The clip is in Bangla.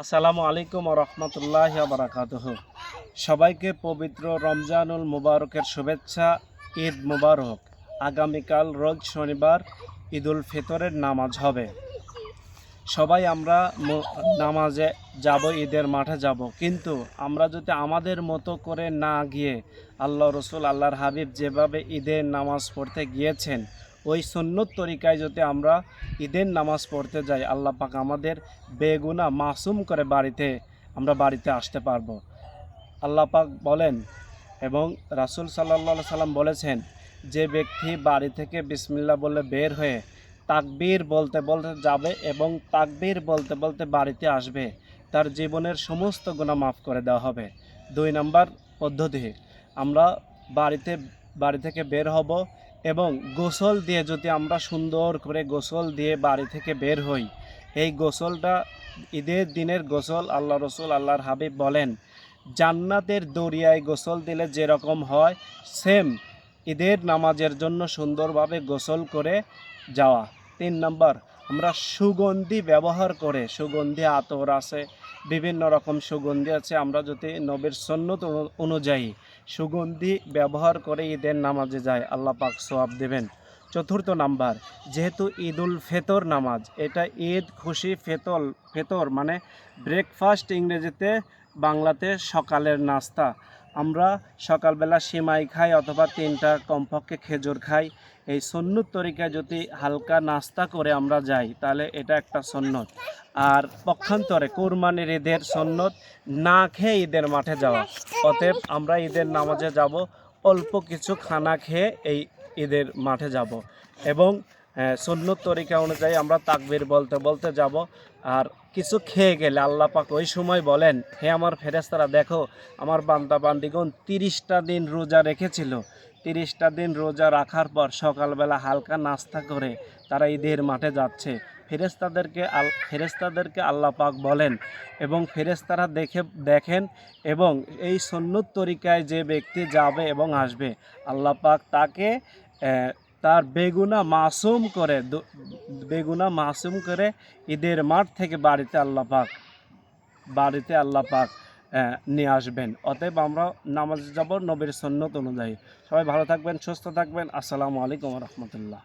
আসসালামু আলাইকুম ওয়া রাহমাতুল্লাহি ওয়া বারাকাতুহু। সবাইকে পবিত্র রমজানুল মুবারকের শুভেচ্ছা। ঈদ মুবারক। আগামীকাল রোজ শনিবার ঈদুল ফিতরের নামাজ হবে। সবাই আমরা নামাজে যাব, ঈদের মাঠে যাব, কিন্তু আমরা যদি আমাদের মতো করে না গিয়ে আল্লাহ রসুল আল্লাহর হাবিব যেভাবে ঈদের নামাজ পড়তে গিয়েছেন ওই সুন্নত তরিকায় যদি আমরা ঈদের নামাজ পড়তে যাই, আল্লাহ পাক আমাদের বেগুনাহ মাসুম করে বাড়িতে আসতে পারবো। আল্লাহ পাক বলেন এবং রাসূল সাল্লাল্লাহু সাল্লাম বলেছেন, যে ব্যক্তি বাড়ি থেকে বিসমিল্লাহ বলে বের হয়ে তাকবীর বলতে বলতে যাবে এবং তাকবীর বলতে বলতে বাড়িতে আসবে, তার জীবনের সমস্ত গুনাহ মাফ করে দেওয়া হবে। 2 নম্বর পদ্ধতি, আমরা বাড়ি থেকে বের হব এবং গোসল দিয়ে যদি আমরা সুন্দর করে গোসল দিয়ে বাড়ি থেকে বের হই, এই গোসলটা ঈদের দিনের গোসল। আল্লাহ রসুল আল্লাহর হাবিব বলেন, জান্নাতের দরিয়ায় গোসল দিলে যেরকম হয়, সেম ঈদের নামাজের জন্য সুন্দরভাবে গোসল করে যাওয়া। 3 নম্বর, আমরা সুগন্ধি ব্যবহার করে, সুগন্ধি আতর আছে, বিভিন্ন রকম সুগন্ধি আছে, আমরা যদি নবীর সুন্নত অনুযায়ী সুগন্ধি ব্যবহার করে ঈদের নামাজে যাই, আল্লাহ পাক সওয়াব দেবেন। 4 নাম্বার, যেহেতু ঈদুল ফিতর নামাজ, এটা ঈদ খুশি ফেতর মানে ব্রেকফাস্ট ইংরেজিতে, বাংলাতে সকালের নাস্তা। আমরা সকালবেলা সিমাই খাই অথবা 3টা কমপক্ষে খেজুর খাই। এই সুন্নত তরিকায় যদি হালকা নাস্তা করে আমরা যাই, তাহলে এটা একটা সুন্নত। আর পক্ষান্তরে কুরবানির ঈদের সুন্নত না খেয়ে ঈদের মাঠে যাওয়া। অতএব আমরা ঈদের নামাজে যাব, অল্প কিছু খানা খেয়ে এই ঈদের মাঠে যাব এবং সুন্নত তরিকা অনুযায়ী আমরা তাকবীর বলতে বলতে যাব। আর কিছু খেয়ে গেলে আল্লাহ পাক ওই সময় বলেন, হে আমার ফেরেশতারা, দেখো আমার বান্দা বান্দিগণ 30টা দিন রোজা রেখেছিল, 30টা দিন রোজা রাখার পর সকালবেলা হালকা নাস্তা করে তারা ঈদের মাঠে যাচ্ছে। ফেরেশতাদেরকে আল্লাহ পাক বলেন এবং ফেরেশতারা দেখেন এবং এই সুন্নত তরিকায় যে ব্যক্তি যাবে এবং আসবে, আল্লাহ পাক তাকে তার বেগুনাহ মাসুম করে ঈদের মাঠ থেকে বাড়িতে আল্লাহ পাক নিয়ে আসবেন। অতএব আমরা নামাজে যাব নবীর সুন্নত অনুযায়ী। সবাই ভালো থাকবেন, সুস্থ থাকবেন। আসসালামু আলাইকুম ওয়া রাহমাতুল্লাহ।